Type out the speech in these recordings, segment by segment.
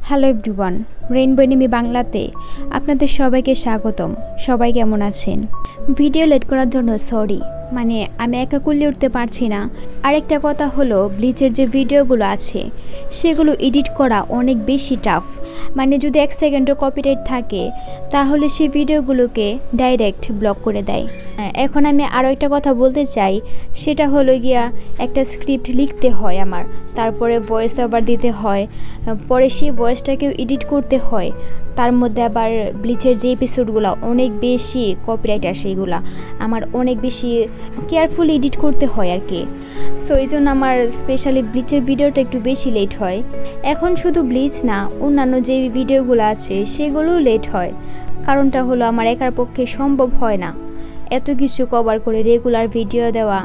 Hello everyone, rainbow enemy বাংলাতে আপনাদের সবাইকে স্বাগতম। সবাই কেমন আছেন? ভিডিও লেট করার জন্য সরি, আমি একা কুলিয়ে উঠতে পারছি না। আরেকটা কথা হলো, ব্লিচের যে ভিডিওগুলো আছে সেগুলো এডিট করা অনেক বেশি টাফ। যদি 1 সেকেন্ডও কপিরাইট থাকে তাহলে সেই ভিডিওগুলোকে ডাইরেক্ট ব্লক করে দেয়। এখন আমি আরও একটা কথা বলতে চাই, সেটা হলো গিয়া একটা স্ক্রিপ্ট লিখতে হয় আমার, তারপরে ভয়েস ওভার দিতে হয়, পরে সেই ভয়েসটাকেও এডিট করতে হয়। তার মধ্যে আবার ব্লিচের যে এপিসোডগুলো অনেক বেশি কপিরাইট আসে, এগুলো আমার অনেক বেশি কেয়ারফুলি এডিট করতে হয় আর কি। সো এই জন্য আমার স্পেশালি ব্লিচের ভিডিওটা একটু বেশি লেট হয়। এখন শুধু ব্লিচ না, অন্যান্য যে ভিডিওগুলো আছে সেগুলোও লেট হয়। কারণটা হলো আমার একার পক্ষে সম্ভব হয় না এত কিছু কভার করে রেগুলার ভিডিও দেওয়া।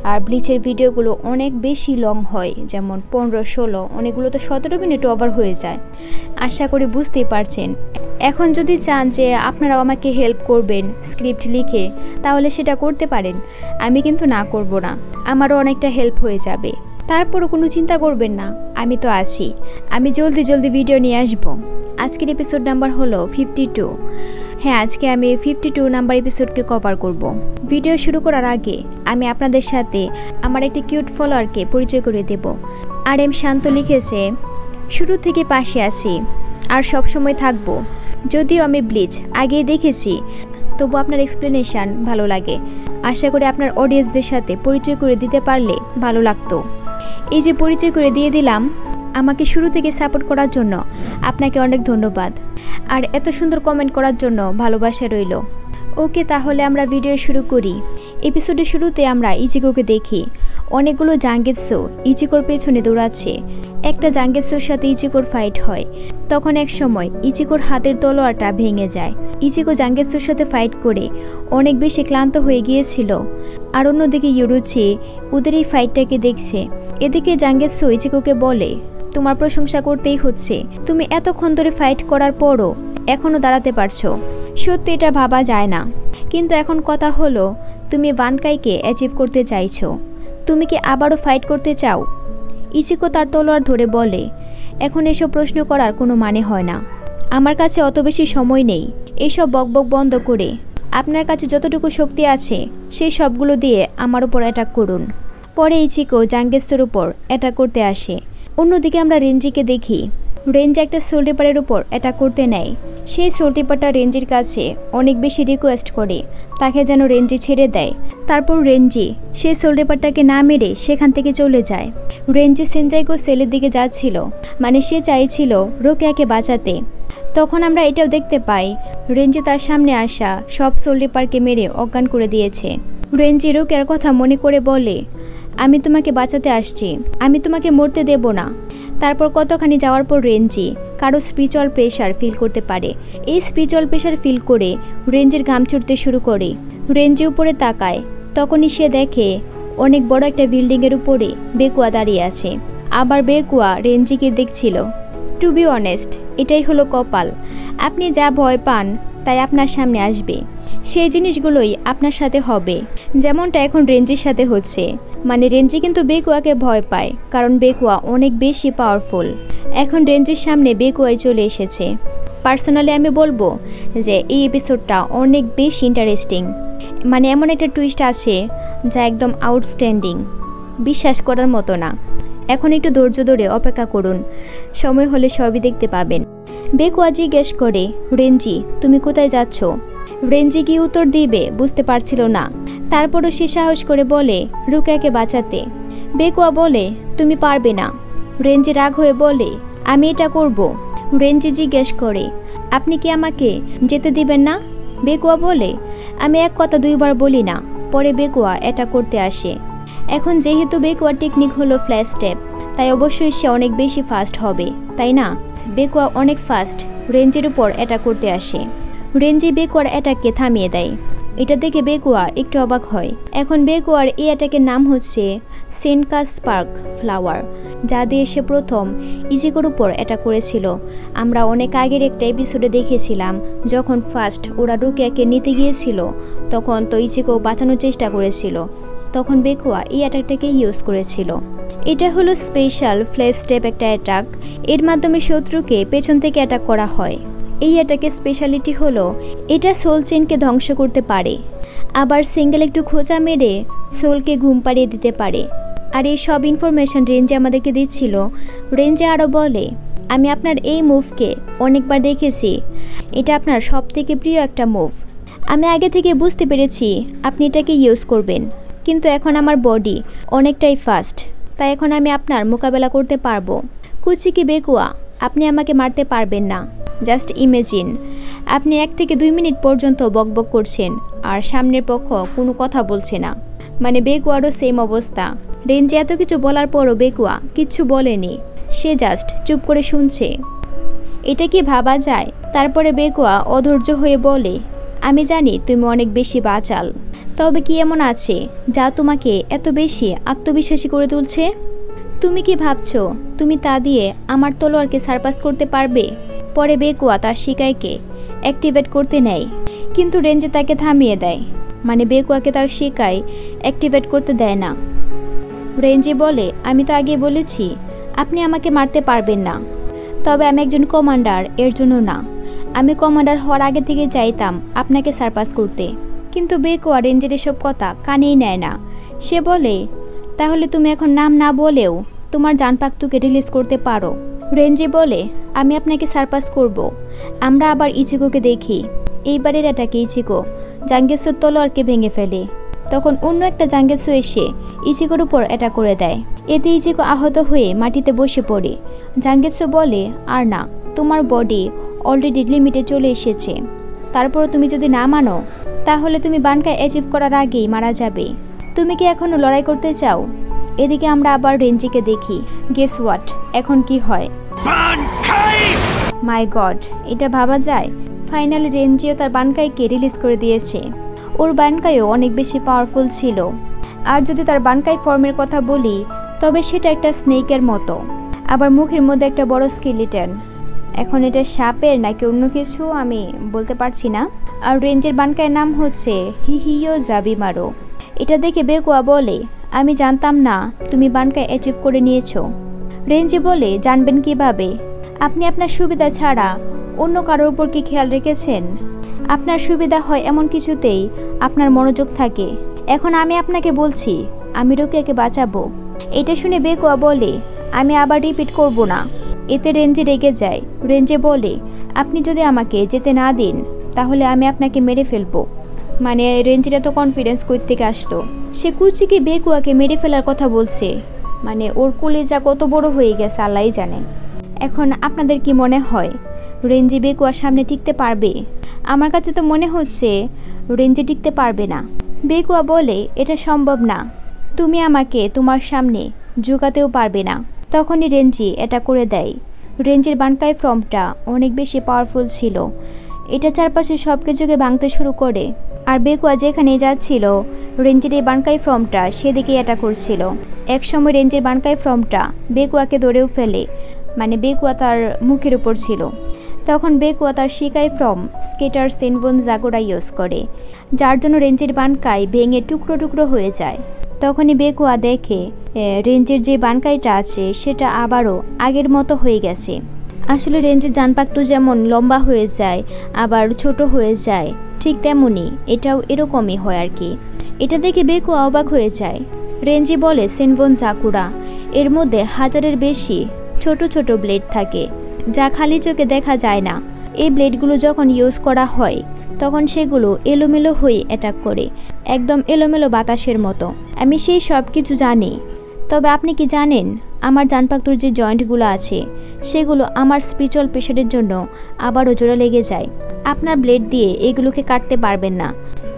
আর ব্লিচের ভিডিওগুলো অনেক বেশি লং হয়, যেমন 15-16, অনেকগুলো তো 17 মিনিট ওভার হয়ে যায়। আশা করি বুঝতেই পারছেন। এখন যদি চান যে আপনারাও আমাকে হেল্প করবেন স্ক্রিপ্ট লিখে, তাহলে সেটা করতে পারেন, আমি কিন্তু না করব না, আমারও অনেকটা হেল্প হয়ে যাবে। তারপরও কোনো চিন্তা করবেন না, আমি তো আছি, আমি জলদি ভিডিও নিয়ে আসব। আজকের এপিসোড নাম্বার হলো 52। হ্যাঁ, আজকে আমি 52 নাম্বার এপিসোডকে কভার করব। ভিডিও শুরু করার আগে আমি আপনাদের সাথে আমার একটি কিউট ফলোয়ারকে পরিচয় করে দেব। RM শান্ত লিখেছে, শুরু থেকে পাশে আছি আর সব সময় থাকবো। যদিও আমি ব্লিচ আগেই দেখেছি, তবু আপনার এক্সপ্লেনেশন ভালো লাগে। আশা করি আপনার অডিয়েন্সদের সাথে পরিচয় করে দিতে পারলে ভালো লাগতো। এই যে পরিচয় করে দিয়ে দিলাম, আমাকে শুরু থেকে সাপোর্ট করার জন্য আপনাকে অনেক ধন্যবাদ, আর এত সুন্দর কমেন্ট করার জন্য ভালোবাসা রইল। ওকে, তাহলে আমরা ভিডিও শুরু করি। এপিসোডের শুরুতে আমরা ইচিকোকে দেখি অনেকগুলো জাঙ্গেৎসু ইচিকোর পেছনে দৌড়াচ্ছে। একটা জাঙ্গেৎসুর সাথে ইচিকোর ফাইট হয়। তখন এক সময় ইচিকোর হাতের তলোয়ারটা ভেঙে যায়। ইচিকো জাঙ্গেৎসুর সাথে ফাইট করে অনেক বেশি ক্লান্ত হয়ে গিয়েছিল। আর অন্যদিকে ইউরুচি ওদের এই ফাইটটাকে দেখছে। এদিকে জাঙ্গেৎসু ইচিকোকে বলে, তোমার প্রশংসা করতেই হচ্ছে, তুমি এতক্ষণ ধরে ফাইট করার পরও এখনও দাঁড়াতে পারছো। সত্যি এটা ভাবা যায় না। কিন্তু এখন কথা হলো, তুমি বানকাইকে অ্যাচিভ করতে চাইছো, তুমি কি আবারও ফাইট করতে চাও? ইচিকো তার তলোয়ার ধরে বলে, এখন এসব প্রশ্ন করার কোনো মানে হয় না, আমার কাছে অত বেশি সময় নেই। এইসব বকবক বন্ধ করে আপনার কাছে যতটুকু শক্তি আছে সেই সবগুলো দিয়ে আমার উপর অ্যাটাক করুন। পরে ইচিকো জাঙ্গেৎসুর উপর অ্যাটাক করতে আসে। অন্যদিকে আমরা রেঞ্জিকে দেখি, রেঞ্জি একটা সোল রিপারের উপর অ্যাটাক করতে নেয়। সেই সোল রিপারটা রেঞ্জির কাছে অনেক বেশি রিকোয়েস্ট করে তাকে যেন রেঞ্জি ছেড়ে দেয়। তারপর রেঞ্জি সেই সোল রিপারটাকে না মেরে সেখান থেকে চলে যায়। রেঞ্জি সেনজাইগো সেলের দিকে যাচ্ছিল, সে চাইছিল রোকেয়াকে বাঁচাতে। তখন আমরা এটাও দেখতে পাই, রেঞ্জি তার সামনে আসা সব সোল রিপারকে মেরে অজ্ঞান করে দিয়েছে। রেঞ্জি রোকেয়ার কথা মনে করে বলে, আমি তোমাকে বাঁচাতে আসছি, আমি তোমাকে মরতে দেব না। তারপর কতখানি যাওয়ার পর রেঞ্জি কারো স্পিরিচুয়াল প্রেশার ফিল করতে পারে। এই স্পিরিচুয়াল প্রেশার ফিল করে রেঞ্জির ঘাম ছুটতে শুরু করে। রেঞ্জি উপরে তাকায়, তখনই সে দেখে অনেক বড় একটা বিল্ডিংয়ের উপরে বেকুয়া দাঁড়িয়ে আছে। আবার বেকুয়া রেঞ্জিকে দেখছিল। টু বি অনেস্ট, এটাই হলো কপাল, আপনি যা ভয় পান তাই আপনার সামনে আসবে, সেই জিনিসগুলোই আপনার সাথে হবে, যেমনটা এখন রেঞ্জির সাথে হচ্ছে। রেঞ্জি কিন্তু বেকুয়াকে ভয় পায়, কারণ বেকুয়া অনেক বেশি পাওয়ারফুল। এখন রেঞ্জির সামনে বেকুয়াই চলে এসেছে। পার্সোনালি আমি বলবো যে এই এপিসোডটা অনেক বেশি ইন্টারেস্টিং। এমন একটা টুইস্ট আছে যা একদম আউটস্ট্যান্ডিং, বিশ্বাস করার মতো না। এখন একটু ধৈর্য ধরে অপেক্ষা করুন, সময় হলে সবই দেখতে পাবেন। বেকুয়া জিজ্ঞেস করে, রেঞ্জি তুমি কোথায় যাচ্ছ? রেঞ্জি কি উত্তর দিবে বুঝতে পারছিল না। তারপরও সে সাহস করে বলে, রোকেয়াকে বাঁচাতে। বেকুয়া বলে, তুমি পারবে না। রেঞ্জি রাগ হয়ে বলে, আমি এটা করব। রেঞ্জি জিজ্ঞেস করে, আপনি কি আমাকে যেতে দিবেন না? বেকুয়া বলে, আমি এক কথা দুইবার বলি না। পরে বেকুয়া এটা করতে আসে। এখন যেহেতু বেকুয়ার টেকনিক হলো ফ্ল্যাশ স্টেপ, তাই অবশ্যই সে অনেক বেশি ফাস্ট হবে, তাই না? বেকুয়া অনেক ফাস্ট রেঞ্জির উপর এটা করতে আসে। রেঞ্জি বেকুয়ার অ্যাটাককে থামিয়ে দেয়। এটা দেখে বেকুয়া একটু অবাক হয়। এখন বেকুয়ার এই অ্যাটাকের নাম হচ্ছে সেনকাস স্পার্ক ফ্লাওয়ার, যা দিয়ে সে প্রথম ইচিকোর উপর অ্যাটাক করেছিল। আমরা অনেক আগের একটা এপিসোডে দেখেছিলাম, যখন ফার্স্ট ওরা রোকেয়াকে নিতে গিয়েছিল তখন তো ইচিকো বাঁচানোর চেষ্টা করেছিল, তখন বেকুয়া এই অ্যাটাকটাকে ইউজ করেছিল। এটা হলো স্পেশাল ফ্ল্যাশ স্টেপ একটা অ্যাটাক। এর মাধ্যমে শত্রুকে পেছন থেকে অ্যাটাক করা হয়। এই অ্যাটাকের স্পেশালিটি হলো এটা সোল চেইনকে ধ্বংস করতে পারে, আবার সিঙ্গেল একটু খোঁচা মেরে সোলকে ঘুম পাড়িয়ে দিতে পারে। আর এই সব ইনফরমেশন রেঞ্জে আমাদেরকে দিচ্ছিল। রেঞ্জে আরও বলে, আমি আপনার এই মুভকে অনেকবার দেখেছি, এটা আপনার সবথেকে প্রিয় একটা মুভ। আমি আগে থেকে বুঝতে পেরেছি আপনি এটাকে ইউজ করবেন, কিন্তু এখন আমার বডি অনেকটাই ফাস্ট, তাই এখন আমি আপনার মোকাবেলা করতে পারবো। কুচিকি বেকুয়া, আপনি আমাকে মারতে পারবেন না। জাস্ট ইমেজিন, আপনি 1 থেকে 2 মিনিট পর্যন্ত বকবক করছেন আর সামনের পক্ষ কোনো কথা বলছে না। মানে বেকুয়ারও সেম অবস্থা। রেঞ্জে এত কিছু বলার পরও বেকুয়া কিচ্ছু বলেনি, সে জাস্ট চুপ করে শুনছে। এটা কি ভাবা যায়? তারপরে বেকুয়া অধৈর্য হয়ে বলে, আমি জানি তুমি অনেক বেশি বাচাল, তবে কি এমন আছে যা তোমাকে এত বেশি আত্মবিশ্বাসী করে তুলছে? তুমি কি ভাবছো তুমি তা দিয়ে আমার তলোয়ারকে সারপাস করতে পারবে? পরে বেকুয়া তার শিকাইকে অ্যাক্টিভেট করতে নেয়, কিন্তু রেঞ্জে তাকে থামিয়ে দেয়। মানে বেকুয়াকে তার শিকাই অ্যাক্টিভেট করতে দেয় না। রেঞ্জি বলে, আমি তো আগেই বলেছি আপনি আমাকে মারতে পারবেন না। তবে আমি একজন কমান্ডার, এর জন্য না। আমি কমান্ডার হওয়ার আগে থেকে চাইতাম আপনাকে সারপাস করতে। কিন্তু বেকুয়া রেঞ্জের এসব কথা কানেই নেয় না। সে বলে, তাহলে তুমি এখন নাম না বলেও তোমার জানপাক্তুকে রিলিজ করতে পারো। রেঞ্জি বলে, আমি আপনাকে সারপাস করব। আমরা আবার ইচিকোকে দেখি। এইবারের অ্যাটাকে ইচিকো জাঙ্গেসুর তলোয়ারকে ভেঙে ফেলে। তখন অন্য একটা জাঙ্গেসু এসে ইচিকোর উপর অ্যাটাক করে দেয়। এতে ইচিকো আহত হয়ে মাটিতে বসে পড়ে। জাঙ্গেসু বলে, আর না, তোমার বডি অলরেডি লিমিটে চলে এসেছে। তারপর তুমি যদি না মানো তাহলে তুমি বানকাই অ্যাচিভ করার আগেই মারা যাবে। তুমি কি এখনও লড়াই করতে চাও? এদিকে আমরা আবার রেঞ্জিকে দেখি। গেস হোয়াট, এখন কি হয়? মাই গড, এটা ভাবা যায়? ফাইনালি রেঞ্জিও তার বানকাইকে রিলিজ করে দিয়েছে। ওর বানকাইও অনেক বেশি পাওয়ারফুল ছিল। আর যদি তার বানকাই ফর্মের কথা বলি, তবে সেটা একটা স্নেকের মতো, আবার মুখের মধ্যে একটা বড় স্কেলিটন। এখন এটা সাপের নাকি অন্য কিছু আমি বলতে পারছি না। আর রেঞ্জের বানকাইয়ের নাম হচ্ছে হিহিও জাবিমারো। এটা দেখে বেকুয়া বলে, আমি জানতাম না তুমি বানকাই অ্যাচিভ করে নিয়েছো। রেঞ্জি বলে, জানবেন কিভাবে? আপনি আপনার সুবিধা ছাড়া অন্য কারোর উপর কি খেয়াল রেখেছেন? আপনার সুবিধা হয় এমন কিছুতেই আপনার মনোযোগ থাকে। এখন আমি আপনাকে বলছি আমি রোকেয়াকে বাঁচাবো। এটা শুনে বেকুয়া বলে, আমি আবার রিপিট করব না। এতে রেঞ্জি রেগে যায়। রেঞ্জি বলে, আপনি যদি আমাকে যেতে না দিন তাহলে আমি আপনাকে মেরে ফেলবো। মানে রেঞ্জির এত কনফিডেন্স কই থেকে আসলো? সে কুচিকে বেকুয়াকে মেরে ফেলার কথা বলছে। মানে ওর কলিজা কত বড় হয়ে গেছে আল্লাহই জানে। এখন আপনাদের কি মনে হয় রেঞ্জি বেকুয়ার সামনে টিকতে পারবে? আমার কাছে তো মনে হচ্ছে রেঞ্জি টিকতে পারবে না। বেকুয়া বলে, এটা সম্ভব না, তুমি আমাকে তোমার সামনে ঝুঁকাতেও পারবে না। তখনই রেঞ্জি এটা করে দেয়। রেঞ্জির বানকাই ফর্মটা অনেক বেশি পাওয়ারফুল ছিল। এটা চারপাশে সব কিছুকে ভাঙতে শুরু করে। আর বেকুয়া যেখানে যাচ্ছিল রেঞ্জির এই বানকাই ফর্মটা সেদিকে এটা করছিল। একসময় রেঞ্জির বানকাই ফর্মটা বেকুয়াকে ধরেও ফেলে। মানে বেকুয়া তার মুখের উপর ছিল। তখন বেকুয়া তার শিকাই ফ্রম স্কেটার সেনবন জাগোরা ইউজ করে, যার জন্য রেঞ্জির বানকাই ভেঙে টুকরো টুকরো হয়ে যায়। তখনই বেকুয়া দেখে রেঞ্জের যে বানকাইটা আছে সেটা আবারও আগের মতো হয়ে গেছে। আসলে রেঞ্জের জানপাক্তু যেমন লম্বা হয়ে যায় আবার ছোট হয়ে যায়, ঠিক তেমনই এটাও এরকমই হয় আর কি। এটা দেখে বেকুয়া অবাক হয়ে যায়। রেঞ্জি বলে, সেনবন জাকুরা এর মধ্যে 1000-এর বেশি ছোট ছোট ব্লেড থাকে, যা খালি চোখে দেখা যায় না। এই ব্লেডগুলো যখন ইউজ করা হয় তখন সেগুলো এলোমেলো হয়ে অ্যাটাক করে, একদম এলোমেলো বাতাসের মতো। আমি সেই সব কিছু জানি, তবে আপনি কি জানেন আমার জানপাক্তুর যে জয়েন্টগুলো আছে সেগুলো আমার স্পিরিচুয়াল প্রেশারের জন্য আবারও জোড়া লেগে যায়। আপনার ব্লেড দিয়ে এগুলোকে কাটতে পারবেন না।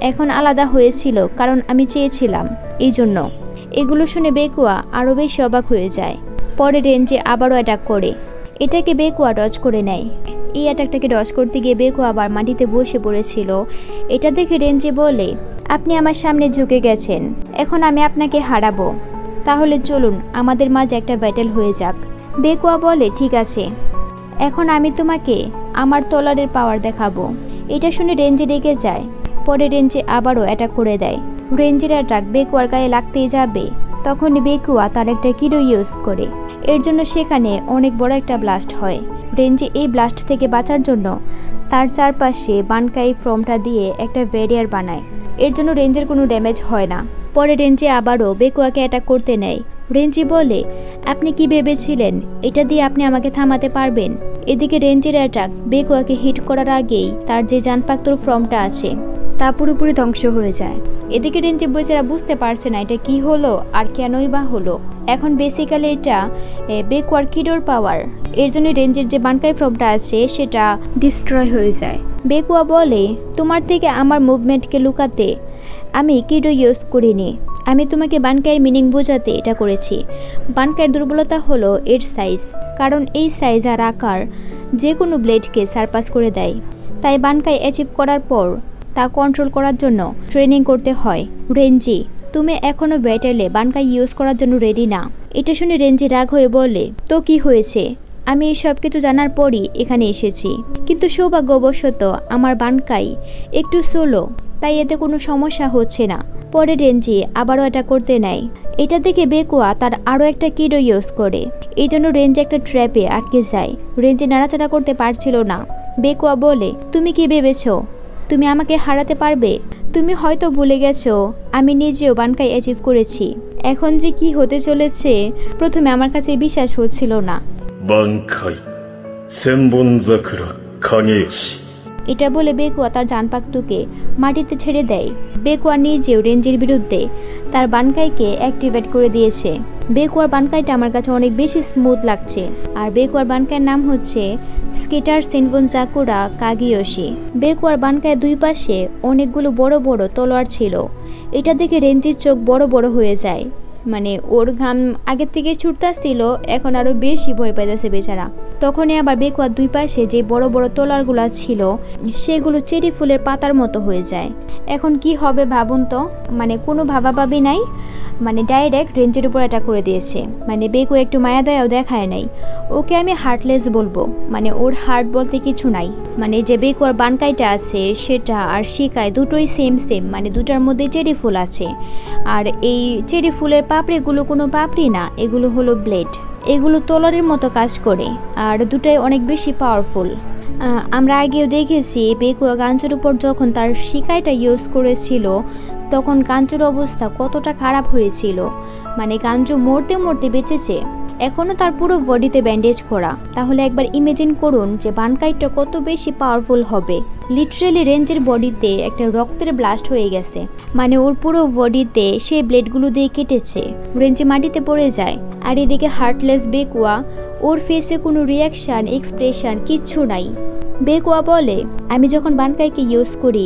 এখন আলাদা হয়েছিল কারণ আমি চেয়েছিলাম, এই জন্য। এগুলো শুনে বেকুয়া আরও বেশি অবাক হয়ে যায়। পরে রেঞ্জে আবারও অ্যাটাক করে। এটাকে বেকুয়া ডজ করে নেয়। এই অ্যাটাকটাকে ডজ করতে গিয়ে বেকুয়া আবার মাটিতে বসে পড়েছিল। এটা দেখে রেঞ্জি বলে, আপনি আমার সামনে ঝুঁকে গেছেন, এখন আমি আপনাকে হারাবো। তাহলে চলুন আমাদের মাঝে একটা ব্যাটেল হয়ে যাক। বেকুয়া বলে, ঠিক আছে, এখন আমি তোমাকে আমার তলোয়ারের পাওয়ার দেখাবো। এটা শুনে রেঞ্জি রেগে যায়। পরে রেঞ্জি আবারও অ্যাটাক করে দেয়। রেঞ্জের অ্যাটাক বেকুয়ার গায়ে লাগতেই যাবে, তখনই বেকুয়া তার একটা কিডো ইউজ করে। এর জন্য সেখানে অনেক বড় একটা ব্লাস্ট হয়। রেঞ্জি এই ব্লাস্ট থেকে বাঁচার জন্য তার চারপাশে বানকাই ফ্রমটা দিয়ে একটা ব্যারিয়ার বানায়। এর জন্য রেঞ্জের কোনো ড্যামেজ হয় না। পরে রেঞ্জি আবারও বেকুয়াকে অ্যাটাক করতে নেয়। রেঞ্জি বলে, আপনি কি ভেবেছিলেন এটা দিয়ে আপনি আমাকে থামাতে পারবেন? এদিকে রেঞ্জের অ্যাটাক বেকুয়াকে হিট করার আগেই তার যে জানপাক্তর ফর্মটা আছে তা পুরোপুরি ধ্বংস হয়ে যায়। এদিকে রেঞ্জি বেচারা বুঝতে পারছে না এটা কি হলো আর কেনই বা হলো। এখন বেসিক্যালি এটা বেকুয়ার কিডোর পাওয়ার। এর জন্য রেঞ্জের যে বানকাই ফর্মটা আছে সেটা ডিস্ট্রয় হয়ে যায়। বেকুয়া বলে, তোমার থেকে আমার মুভমেন্টকে লুকাতে আমি কিডো ইউজ করিনি, আমি তোমাকে বানকাইয়ের মিনিং বোঝাতে এটা করেছি। বানকাইয়ের দুর্বলতা হলো এর সাইজ, কারণ এই সাইজ আর আকার যে কোনো ব্লেডকে সারপাস করে দেয়। তাই বানকাই অ্যাচিভ করার পর তা কন্ট্রোল করার জন্য ট্রেনিং করতে হয়। রেঞ্জি, তুমি এখনও ব্যাটেলে বানকাই ইউজ করার জন্য রেডি না। এটা শুনে রেঞ্জি রাগ হয়ে বলে, তো কি হয়েছে, আমি এই সব কিছু জানার পরই এখানে এসেছি, কিন্তু সৌভাগ্যবশত আমার বানকাই একটু সোলো, তাই এতে কোনো সমস্যা হচ্ছে না। পরে রেঞ্জি আবারও এটা করতে নেয়। এটা দেখে বেকুয়া তার আরও একটা কিডো ইউজ করে। এই জন্য রেঞ্জি একটা ট্র্যাপে আটকে যায়। রেঞ্জি নাড়াচাড়া করতে পারছিল না। বেকুয়া বলে, তুমি কি ভেবেছ তুমি আমাকে হারাতে পারবে? তুমি হয়তো ভুলে গেছো আমি নিজেও বানকাই অ্যাচিভ করেছি। এখন যে কি হতে চলেছে প্রথমে আমার কাছে বিশ্বাস হচ্ছিল না। বানকাই সেনবন জাকুরা কাগেয়োশি। এটা বলে বেকুয়া তার জানপাক্তুকে মাটিতে ছেড়ে দেয়। বেকুয়া নিজেও রেঞ্জের বিরুদ্ধে তার বানকাইকে অ্যাক্টিভেট করে দিয়েছে। বেকুয়ার বানকাইটা আমার কাছে অনেক বেশি স্মুথ লাগছে। আর বেকুয়ার বানকাইয়ের নাম হচ্ছে স্কেটার সেনবন জাকুরা কাগেয়োশি। বেকুয়ার বানকাইয়ের দুই পাশে অনেকগুলো বড় বড় তলোয়ার ছিল। এটা দেখে রেঞ্জির চোখ বড় বড় হয়ে যায়। মানে ওর ঘাম আগের থেকে ছুটতেছিল, এখন আরও বেশি ভয় পাইতেছে বেচারা। তখনই আবার বেকুয়ার দুই পাশে যে বড় বড় তলোয়ারগুলো ছিল সেগুলো চেরি ফুলের পাতার মতো হয়ে যায়। এখন কি হবে ভাবুন তো, মানে কোনো ভাবাভাবি নাই, মানে ডাইরেক্ট রেঞ্জের উপর এটা করে দিয়েছে। মানে বেকুয়া একটু মায়া দয়াও দেখায় নাই। ওকে আমি হার্টলেস বলবো, মানে ওর হার্ট বলতে কিছু নাই। মানে যে বেকুয়ার বানকাইটা আছে সেটা আর শিকায় দুটোই সেম সেম, মানে দুটার মধ্যে চেরি ফুল আছে। আর এই চেরি ফুলের পাপড়িগুলো কোনো পাপড়ি না, এগুলো হলো ব্লেড। এগুলো তলোয়ারের মতো কাজ করে আর দুটাই অনেক বেশি পাওয়ারফুল। আমরা আগেও দেখেছি বেকুয়া গাঞ্জুর উপর যখন তার শিকাইটা ইউজ করেছিল তখন গাঞ্জুর অবস্থা কতটা খারাপ হয়েছিল। মানে গাঞ্জু মরতে মরতে বেঁচেছে, এখনও তার পুরো বডিতে ব্যান্ডেজ করা। তাহলে একবার ইমেজিন করুন যে বানকাইটা কত বেশি পাওয়ারফুল হবে। লিটারেলি রেঞ্জের বডিতে একটা রক্তের ব্লাস্ট হয়ে গেছে, মানে ওর পুরো বডিতে সেই ব্লেডগুলো দিয়ে কেটেছে। রেঞ্জে মাটিতে পড়ে যায়। আর এদিকে হার্টলেস বেকুয়া, ওর ফেসে কোনো রিয়াকশান এক্সপ্রেশন কিচ্ছু নাই। বেকুয়া বলে, আমি যখন বানকাইকে ইউজ করি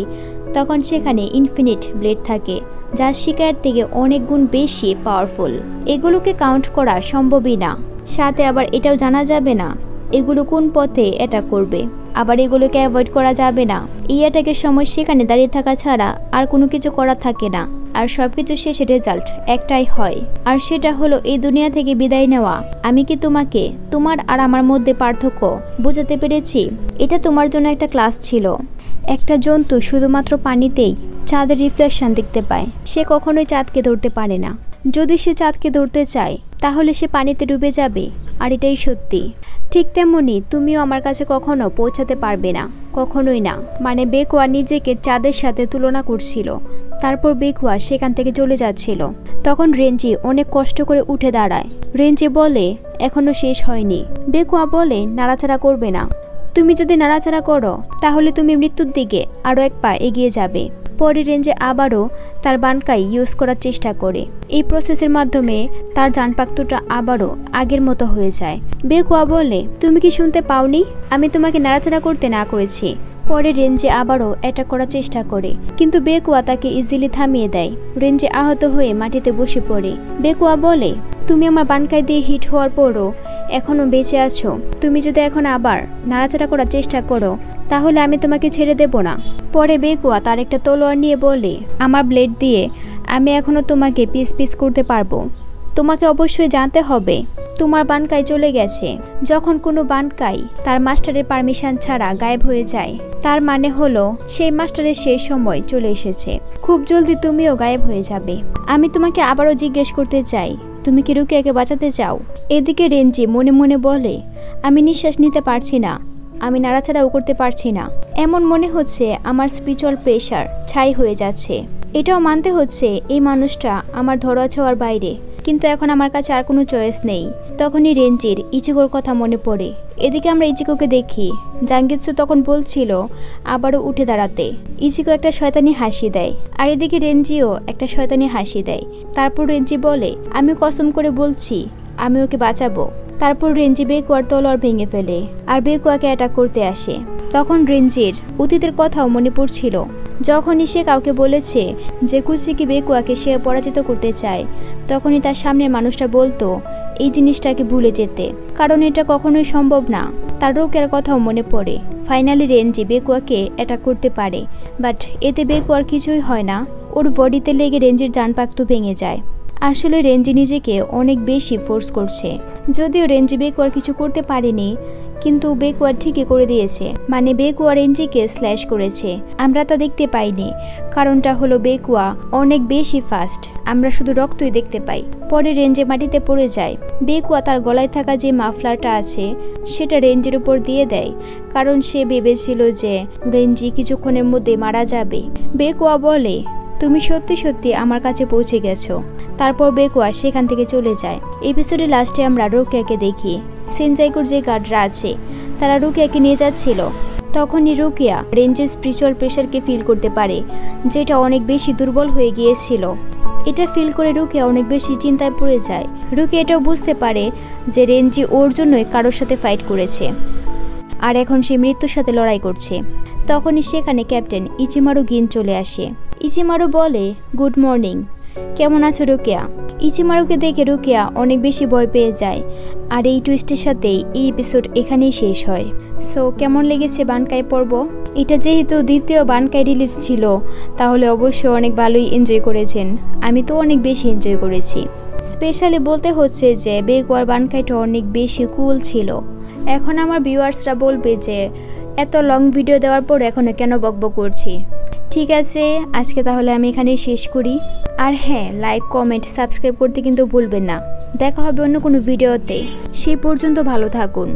তখন সেখানে ইনফিনিট ব্লেড থাকে যা শিকারের থেকে অনেক গুণ বেশি পাওয়ারফুল। এগুলোকে কাউন্ট করা সম্ভবই না। সাথে আবার এটাও জানা যাবে না এগুলো কোন পথে অ্যাটাক করবে, আবার এগুলোকে অ্যাভয়েড করা যাবে না। এই অ্যাটাকের সময় সেখানে দাঁড়িয়ে থাকা ছাড়া আর কোনো কিছু করা থাকে না। আর সবকিছু শেষে রেজাল্ট একটাই হয়, আর সেটা হলো এই দুনিয়া থেকে বিদায় নেওয়া। আমি কি তোমাকে তোমার আর আমার মধ্যে পার্থক্য বোঝাতে পেরেছি? এটা তোমার জন্য একটা ক্লাস ছিল। একটা জন্তু শুধুমাত্র পানিতেই চাঁদের রিফ্লেকশন দেখতে পায়, সে কখনোই চাঁদকে ধরতে পারে না। যদি সে চাঁদকে ধরতে চায় তাহলে সে পানিতে ডুবে যাবে, আর এটাই সত্যি। ঠিক তেমনি তুমিও আমার কাছে কখনো পৌঁছাতে পারবে না, কখনোই না। মানে বেকুয়া নিজেকে চাঁদের সাথে তুলনা করছিল। তারপর বেকুয়া সেখান থেকে চলে যাচ্ছিল। তখন রেঞ্জি অনেক কষ্ট করে উঠে দাঁড়ায়। রেঞ্জি বলে, এখনো শেষ হয়নি। বেকুয়া বলে, নাড়াচাড়া করবে না। তুমি যদি নাড়াচাড়া করো তাহলে তুমি মৃত্যুর দিকে আরও এক পা এগিয়ে যাবে। পরে রেঞ্জে আবারও তার বানকাই ইউজ করার চেষ্টা করে। এই প্রসেসের মাধ্যমে তার জানপাক্তুটা আবারও আগের মতো হয়ে যায়। বেকুয়া বলে, তুমি কি শুনতে পাওনি? আমি তোমাকে নাড়াচাড়া করতে না করেছি। পরে রেঞ্জে আবারও অ্যাটাক করার চেষ্টা করে, কিন্তু বেকুয়া তাকে ইজিলি থামিয়ে দেয়। রেঞ্জে আহত হয়ে মাটিতে বসে পড়ে। বেকুয়া বলে, তুমি আমার বানকাই দিয়ে হিট হওয়ার পরও এখনও বেঁচে আছো। তুমি যদি এখন আবার নাড়াচাড়া করার চেষ্টা করো তাহলে আমি তোমাকে ছেড়ে দেব না। পরে বেকুয়া তার একটা তলোয়ার নিয়ে বলে, আমার ব্লেড দিয়ে আমি এখনও তোমাকে পিস পিস করতে পারবো। তোমাকে অবশ্যই জানতে হবে তোমার বানকাই চলে গেছে। যখন কোনো বানকাই তার মাস্টারের পারমিশন ছাড়া গায়েব হয়ে যায়, তার মানে হলো সেই মাস্টারের শেষ সময় চলে এসেছে। খুব জলদি তুমিও গায়েব হয়ে যাবে। আমি তোমাকে আবারও জিজ্ঞেস করতে চাই, তুমি কি রুকিয়াকে বাঁচাতে চাও? এদিকে রেঞ্জি মনে মনে বলে, আমি নিঃশ্বাস নিতে পারছি না, আমি নাড়াচাড়াও করতে পারছি না। এমন মনে হচ্ছে আমার স্পিরিচুয়াল প্রেশার ছাই হয়ে যাচ্ছে। এটাও মানতে হচ্ছে এই মানুষটা আমার ধরা ছোঁয়ার বাইরে, কিন্তু এখন আমার কাছে আর কোনো চয়েস নেই। তখনই রেঞ্জির ইচিকোর কথা মনে পড়ে। এদিকে আমরা ইচিকোকে দেখি, জাঙ্গিৎসু তখন বলছিল আবারও উঠে দাঁড়াতে। ইচিকো একটা শয়তানি হাসি দেয়, আর এদিকে রেঞ্জিও একটা শয়তানি হাসি দেয়। তারপর রেঞ্জি বলে, আমি কসম করে বলছি আমি ওকে বাঁচাবো। তারপর রেঞ্জি বেকুয়ার তলোয়ার ভেঙে ফেলে আর বেকুয়াকে অ্যাটাক করতে আসে। তখন রেঞ্জির অতীতের কথাও মনে পড়ছিল। যখনই সে কাউকে বলেছে যে কুচিকি বেকুয়াকে সে পরাজিত করতে চায়, তখনই তার সামনের মানুষটা বলতো এই জিনিসটাকে ভুলে যেতে, কারণ এটা কখনোই সম্ভব না। তার রোকের কথাও মনে পড়ে। ফাইনালি রেঞ্জি বেকুয়াকে অ্যাটাক করতে পারে, বাট এতে বেকুয়ার কিছুই হয় না। ওর বডিতে লেগে রেঞ্জির জান পাক্ত ভেঙে যায়। আসলে রেঞ্জি নিজেকে অনেক বেশি ফোর্স করছে। যদিও রেঞ্জি বেকুয়ার কিছু করতে পারেনি, কিন্তু বেকুয়ার ঠিকই করে দিয়েছে। মানে বেকুয়া রেঞ্জিকে স্ল্যাশ করেছে, আমরা তা দেখতে পাইনি। কারণটা হলো বেকুয়া অনেক বেশি ফাস্ট, আমরা শুধু রক্তই দেখতে পাই। পরে রেঞ্জে মাটিতে পড়ে যায়। বেকুয়া তার গলায় থাকা যে মাফলারটা আছে সেটা রেঞ্জির উপর দিয়ে দেয়, কারণ সে ভেবেছিল যে রেঞ্জি কিছুক্ষণের মধ্যে মারা যাবে। বেকুয়া বলে, তুমি সত্যি সত্যি আমার কাছে পৌঁছে গেছো। তারপর বেকুয়া সেখান থেকে চলে যায়। এপিসোডের লাস্টে আমরা রুকিয়াকে দেখি। সেনজাইকুর যে গার্ডরা আছে তারা রুকিয়াকে নিয়ে যাচ্ছিল। তখনই রুকিয়া রেঞ্জের স্পিরিচুয়াল প্রেশারকে ফিল করতে পারে, যেটা অনেক বেশি দুর্বল হয়ে গিয়েছিল। এটা ফিল করে রুকিয়া অনেক বেশি চিন্তায় পড়ে যায়। রুকিয়া এটাও বুঝতে পারে যে রেঞ্জি ওর জন্যই কারোর সাথে ফাইট করেছে, আর এখন সে মৃত্যুর সাথে লড়াই করছে। তখনই সেখানে ক্যাপ্টেন ইচিমারু গিন চলে আসে। ইচিমারু বলে, গুড মর্নিং, কেমন আছো রুকিয়া? ইচিমারুকে দেখে রুকিয়া অনেক বেশি ভয় পেয়ে যায়। আর এই টুইস্টের সাথেই এই এপিসোড এখানেই শেষ হয়। সো কেমন লেগেছে বানকাই পর্ব? এটা যেহেতু দ্বিতীয় বানকাই রিলিজ ছিল, তাহলে অবশ্যই অনেক ভালোই এনজয় করেছেন। আমি তো অনেক বেশি এনজয় করেছি। স্পেশালি বলতে হচ্ছে যে বেকুয়ার বানকাইটা অনেক বেশি কুল ছিল। এখন আমার ভিউয়ার্সরা বলবে যে এত লং ভিডিও দেওয়ার পর এখনো কেন বকবক করছি। ঠিক আছে, আজকে তাহলে আমি এখানেই শেষ করি। আর হ্যাঁ, লাইক, কমেন্ট, সাবস্ক্রাইব করতে কিন্তু ভুলবেন না। দেখা হবে অন্য কোনো ভিডিওতে। সেই পর্যন্ত ভালো থাকুন।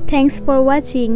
Thanks for watching.